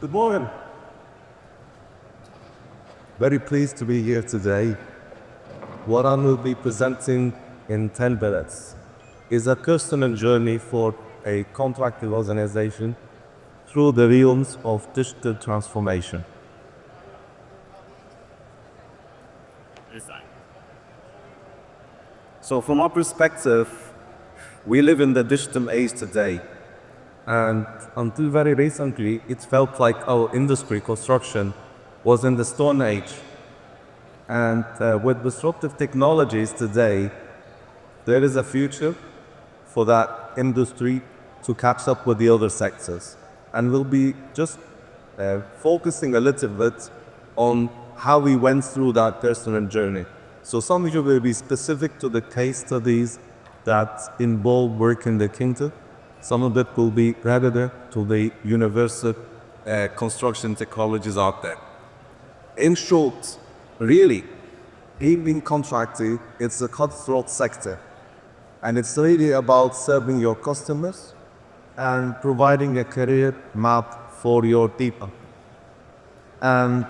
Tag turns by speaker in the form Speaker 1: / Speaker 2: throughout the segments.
Speaker 1: Good morning. Very pleased to be here today. What I will be presenting in 10 minutes is a personal journey for a contracting organization through the realms of digital transformation. So from our perspective, we live in the digital age today. And until very recently, it felt like our industry, construction, was in the Stone Age. And with disruptive technologies today, there is a future for that industry to catch up with the other sectors. And we'll be just focusing a little bit on how we went through that personal journey. So some of you will be specific to the case studies that involve work in the kingdom. Some of it will be relevant to the universal construction technologies out there. In short, really, being contracting, it's a cutthroat sector. And it's really about serving your customers and providing a career map for your people. And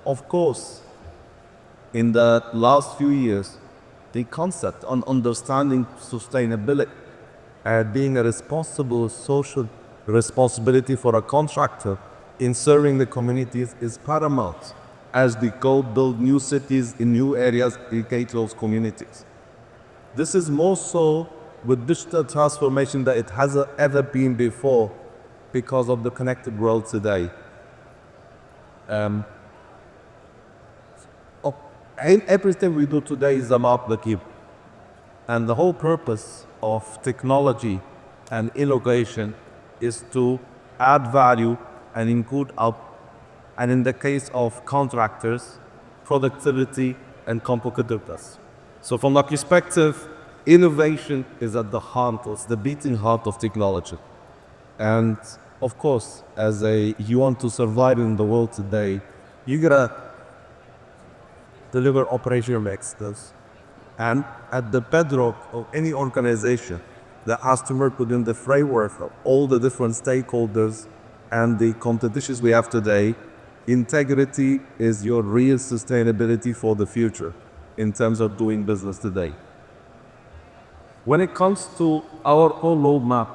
Speaker 1: of course, in the last few years, the concept on understanding sustainability being a responsible social responsibility for a contractor in serving the communities is paramount as we go build new cities in new areas in those communities. This is more so with digital transformation than it has ever been before because of the connected world today. Everything we do today is about the keep. And the whole purpose of technology and innovation is to add value and include and in the case of contractors, productivity and competitiveness. So from that perspective, innovation is at the heart, it's the beating heart of technology. And of course, you want to survive in the world today, you gotta deliver operational excellence. And at the bedrock of any organization that has to work within the framework of all the different stakeholders and the competitions we have today, integrity is your real sustainability for the future in terms of doing business today. When it comes to our whole roadmap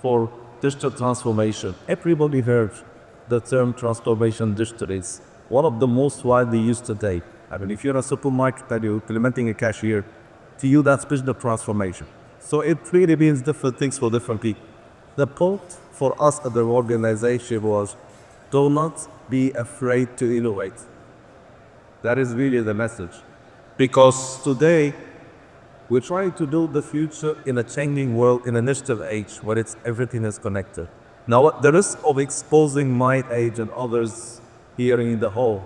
Speaker 1: for digital transformation, everybody heard the term transformation digital is one of the most widely used today. I mean, if you're a supermarket and you're implementing a cashier, to you that's digital transformation. So it really means different things for different people. The point for us at the organization was, do not be afraid to innovate. That is really the message. Because today, we're trying to build the future in a changing world, in a digital age, where everything is connected. Now, the risk of exposing my age and others here in the hall,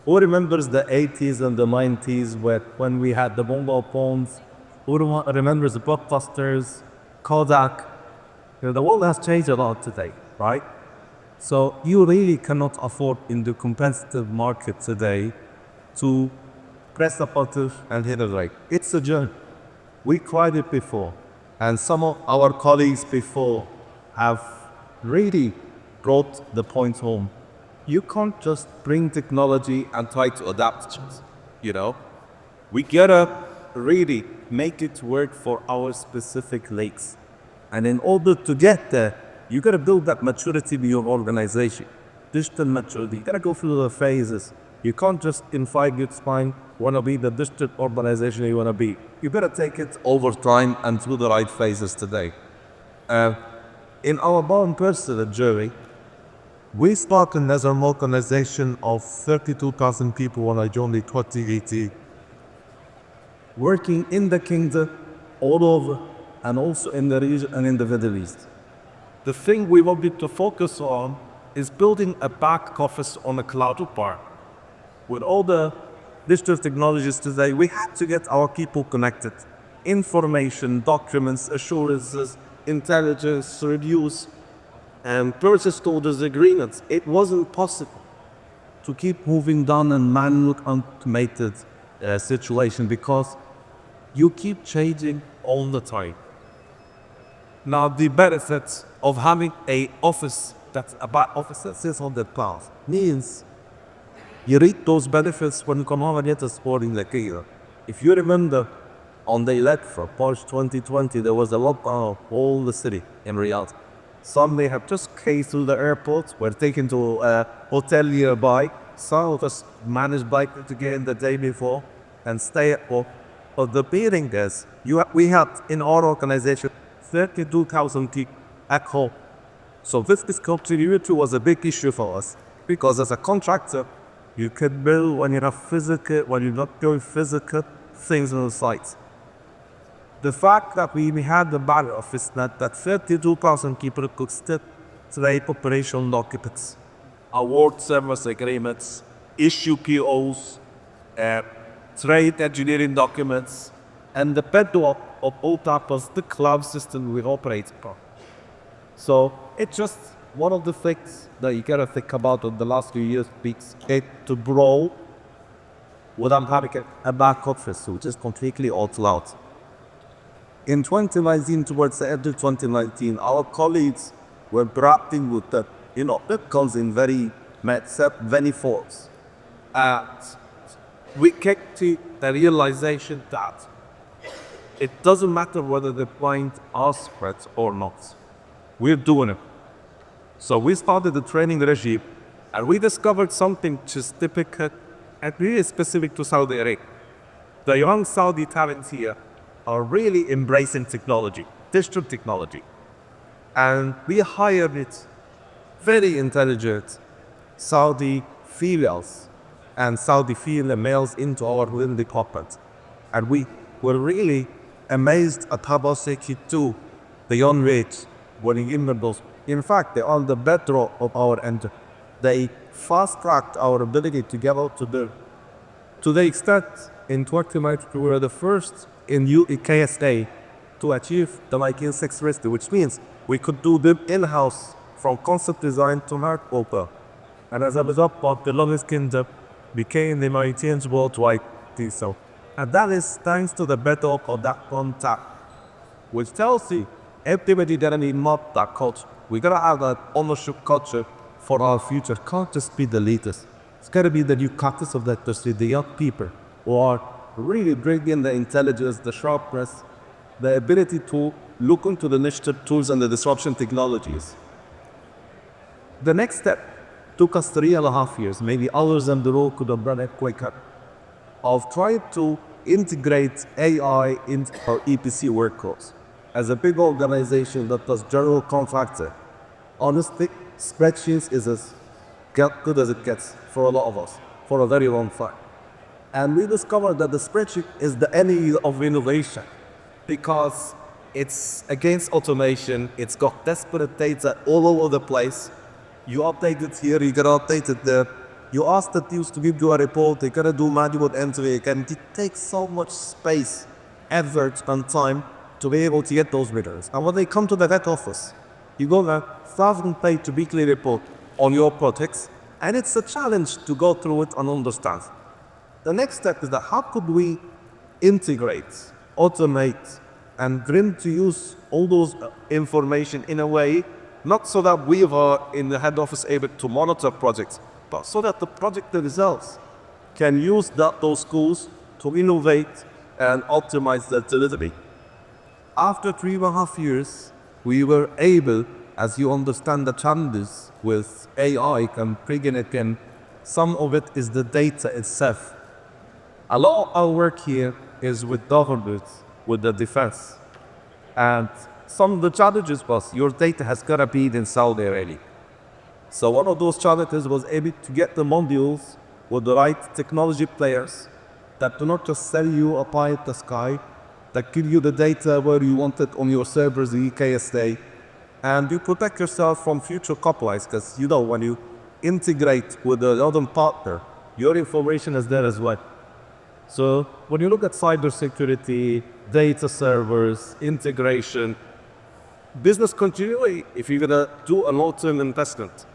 Speaker 1: who remembers the 80s and the 90s when we had the mobile phones? Who remembers the blockbusters, Kodak? The world has changed a lot today, right? So you really cannot afford in the competitive market today to press a button and hit it right. It's a journey. We tried it before, and some of our colleagues before have really brought the point home. You can't just bring technology and try to adapt it, We gotta really make it work for our specific lakes. And in order to get there, you gotta build that maturity in your organization. Digital maturity, you gotta go through the phases. You can't just in 5 years' time wanna be the digital organization you wanna be. You gotta take it over time and through the right phases today. In our own personal journey, we started as an organization of 32,000 people when I joined in 2018, working in the kingdom, all over, and also in the region and in the Middle East. The thing we wanted to focus on is building a back office on a cloud part. With all the digital technologies today, we had to get our people connected. Information, documents, assurances, intelligence, reviews, and purchase orders agreements. It wasn't possible to keep moving down a manual automated situation because you keep changing all the time. Now the benefits of having an office that's about officer sits on that path. Means you reap those benefits when you come home and get a sporting like here. If you remember, on the 11th of March 2020, there was a lockdown of all the city in Riyadh. Some may have just came through the airport, were taken to a hotel nearby. Some just managed to get in the day before and stay at home. But the beating is, we had in our organization 32,000 people at home. So this discontinuity was a big issue for us because as a contractor, you can build when you're not doing physical things on the site. The fact that we had the barrier of is that 32,000 people could still trade operational documents, award service agreements, issue POs, trade engineering documents, and the bedrock of all types of the cloud system we operate upon. So it's just one of the things that you gotta think about in the last few years, to grow without having a back office, which is completely all cloud. In 2019, towards the end of 2019, our colleagues were grappling with that, that comes in many forms. And we came to the realization that it doesn't matter whether the client asks for it or not. We're doing it. So we started the training regime and we discovered something which is typical and really specific to Saudi Arabia. The young Saudi talents here are really embracing technology, digital technology. And we hired it very intelligent Saudi females and Saudi female males into our little department. And we were really amazed at how to the young rates were in those. In fact, they are the bedrock of our engine. They fast-tracked our ability to get out to the extent in 2019 we were the first in KSA to achieve the IQ 6 rescue, which means we could do them in-house from concept design to hard paper. And as a result, the longest kingdom became the Mauritians worldwide. So, and that is thanks to the bedrock of that contact, which tells you everybody that need map that culture. We gotta have that ownership culture for our future. Can't just be the leaders. It's gotta be the new captains of that industry, the young people who are really bringing the intelligence, the sharpness, the ability to look into the initiative tools and the disruption technologies. The next step took us 3.5 years, maybe others than the role could have done it quicker, of trying to integrate AI into our EPC workflows. As a big organization that does general contractor, honestly, spreadsheets is as good as it gets for a lot of us, for a very long time. And we discovered that the spreadsheet is the enemy of innovation because it's against automation, it's got desperate data all over the place. You update it here, you gotta update it there. You ask the teams to give you a report, they gotta do manual entry, and it takes so much space, effort, and time to be able to get those readers. And when they come to the head office, you go there, 1,000-page weekly report on your projects, and it's a challenge to go through it and understand. The next step is that how could we integrate, automate, and bring to use all those information in a way, not so that we are in the head office able to monitor projects, but so that the project themselves can use those tools to innovate and optimize their delivery. After 3.5 years, we were able, as you understand the challenges with AI and bringing it in, some of it is the data itself. A lot of our work here is with government, with the defense. And some of the challenges was your data has got to be in Saudi Arabia. So one of those challenges was able to get the modules with the right technology players that do not just sell you a pie at the sky, that give you the data where you want it on your servers, the KSA, and you protect yourself from future copyrights, because when you integrate with another partner, your information is there as well. So when you look at cybersecurity, data servers, integration, business continuity, if you're gonna do a long-term investment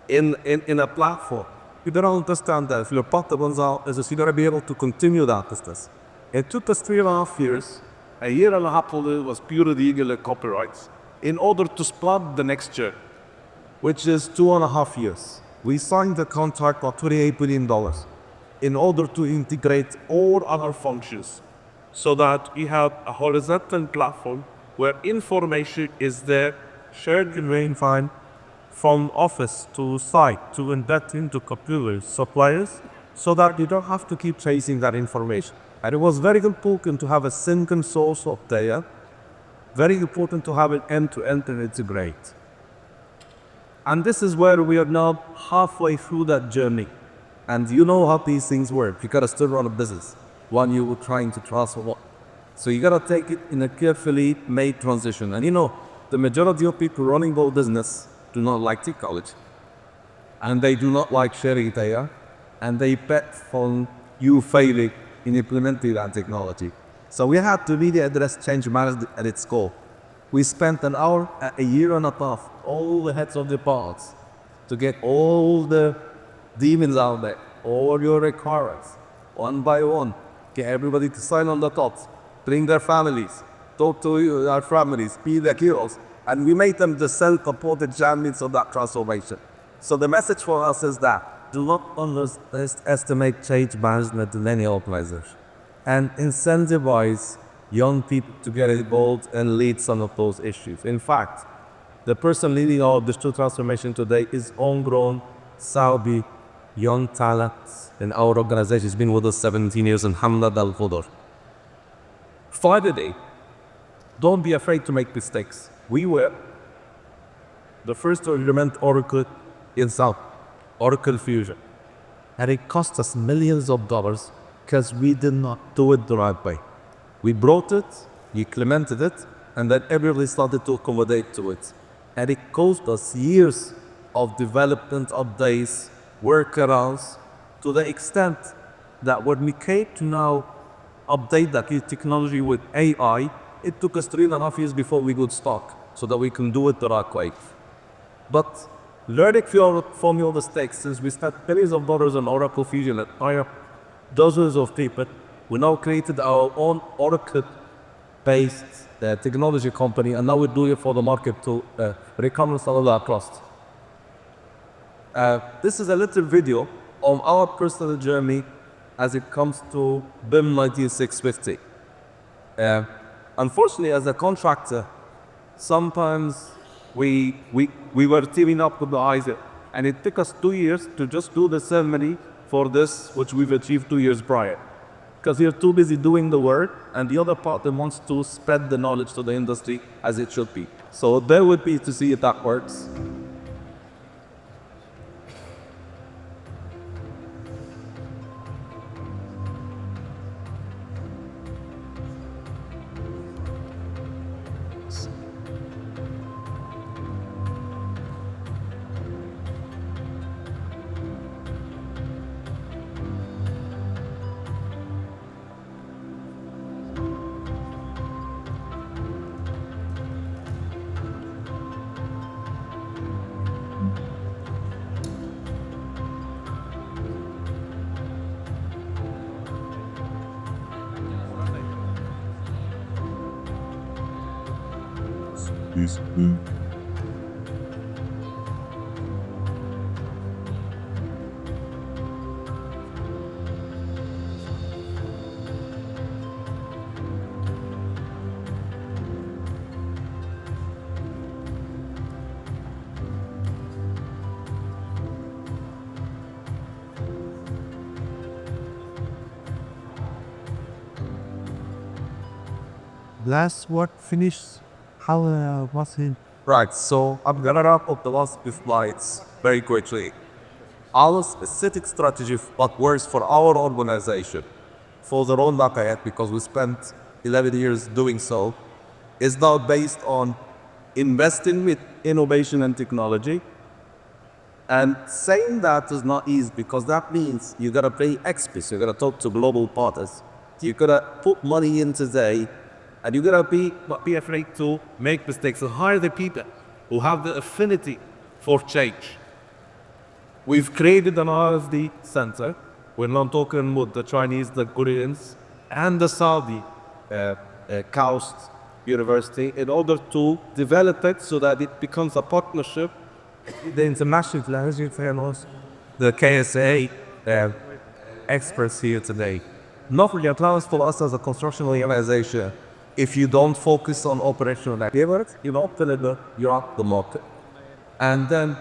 Speaker 1: in a platform, you gotta understand that if your partner runs out, you gotta be able to continue that business. It took us 3.5 years. A year and a half was pure legal copyrights in order to start the next year. which is 2.5 years. We signed the contract for $28 billion in order to integrate all other functions so that we have a horizontal platform where information is there, shared in real time, from office to site to embed into computers, suppliers, so that you don't have to keep chasing that information. And it was very important to have a single source of data, very important to have it end-to-end and integrate. And this is where we are now halfway through that journey. And you know how these things work. You gotta still run a business while you were trying to transform. So you gotta take it in a carefully made transition. And you know, the majority of people running their business do not like technology. And they do not like sharing data. And they bet on you failing in implementing that technology. So we had to really address change management at its core. We spent an hour, a year and a half, all the heads of departments to get all the demons out there, all your requirements, one by one, get everybody to sign on the dots, bring their families, talk to our families, be their heroes, and we made them the self-supported champions of that transformation. So the message for us is that do not underestimate change management in any organization, and incentivize young people to get involved and lead some of those issues. In fact, the person leading our digital transformation today is homegrown Saudi young talent in our organization. He's been with us 17 years, and Hamad Al-Khudr. Finally, don't be afraid to make mistakes. We were the first to implement Oracle in South, Oracle Fusion. And it cost us millions of dollars because we did not do it the right way. We brought it, we implemented it, and then everybody started to accommodate to it. And it cost us years of development, updates, workarounds, to the extent that when we came to now update that technology with AI, it took us 3.5 years before we could start, so that we can do it the right way. But learning from your mistakes, since we spent millions of dollars on Oracle Fusion and hired dozens of people, we now created our own Oracle-based technology company, and now we're doing it for the market to recover some of that cost. This is a little video of our personal journey as it comes to BIM 19650. Unfortunately, as a contractor, sometimes we were teaming up with the ISIL, and it took us 2 years to just do the ceremony for this, which we've achieved 2 years prior. Because you're too busy doing the work, and the other partner wants to spread the knowledge to the industry as it should be. So there would be to see if that works.
Speaker 2: Last word finished. How was it?
Speaker 1: Right, so I'm gonna wrap up the last few slides very quickly. Our specific strategy, what works for our organization, for the roadmap ahead, because we spent 11 years doing so, is now based on investing with innovation and technology. And saying that is not easy, because that means you gotta pay experts, you gotta talk to global partners, you gotta put money in today, and you gotta not be afraid to make mistakes and hire the people who have the affinity for change. We've created an R&D center. We're not talking with the Chinese, the Koreans, and the Saudi KAUST University in order to develop it so that it becomes a partnership the international fellows, the KSA experts here today. Not really applause for us as a construction organization. If you don't focus on operational activities, you're not deliver, you're out the market. And then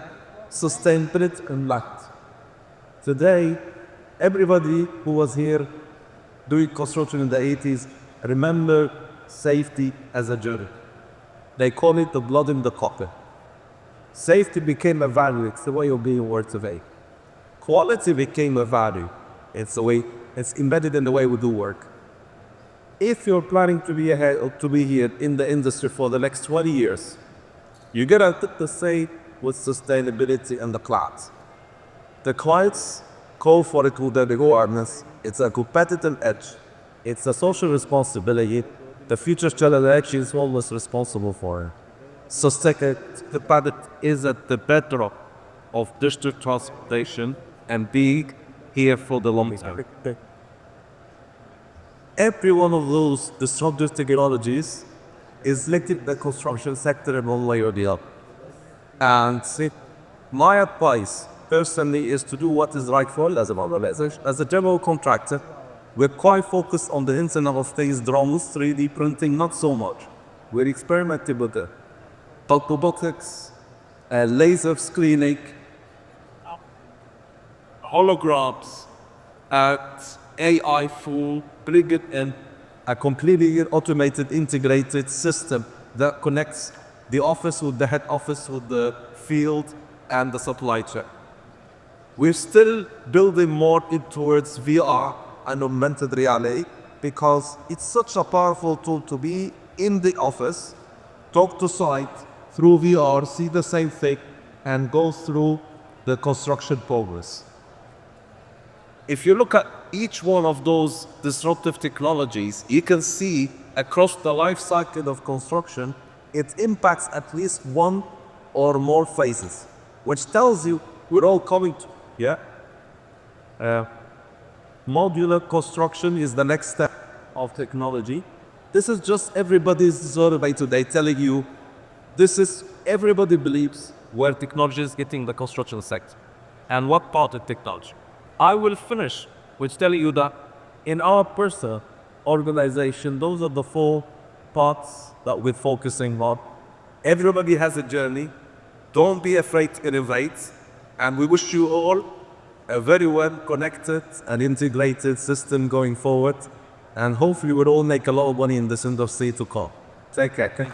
Speaker 1: sustainability and light. Today, everybody who was here doing construction in the 80s remember safety as a journey. They call it the blood in the coffin. Safety became a value, it's the way of being worked today. Quality became a value, it's embedded in the way we do work. If you're planning to be ahead or to be here in the industry for the next 20 years, you gotta put the same with sustainability and the clouds. The clients call for it with the awareness. It's a competitive edge. It's a social responsibility. The future generation is always responsible for it. Sustainability is at the bedrock of digital transformation and being here for the long term. Every one of those disruptive technologies is linked to the construction sector in one way or the other. And my advice personally is to do what is right for us as a general contractor. We're quite focused on the Internet of Things, drones, 3D printing, not so much. We're experimenting with it. But robotics, laser screening, holograms, AI full, bring it in a completely automated, integrated system that connects the office with the head office, with the field, and the supply chain. We're still building more towards VR and augmented reality because it's such a powerful tool to be in the office, talk to site through VR, see the same thing, and go through the construction progress. If you look at each one of those disruptive technologies, you can see across the life cycle of construction, it impacts at least one or more phases, which tells you we're all coming to. Modular construction is the next step of technology. This is just everybody's survey today telling you this is everybody believes where technology is getting the construction sector and what part of technology. I will finish with telling you that in our personal organization, those are the 4 parts that we're focusing on. Everybody has a journey. Don't be afraid to innovate. And we wish you all a very well connected and integrated system going forward. And hopefully we'll all make a lot of money in this industry to come. Take care.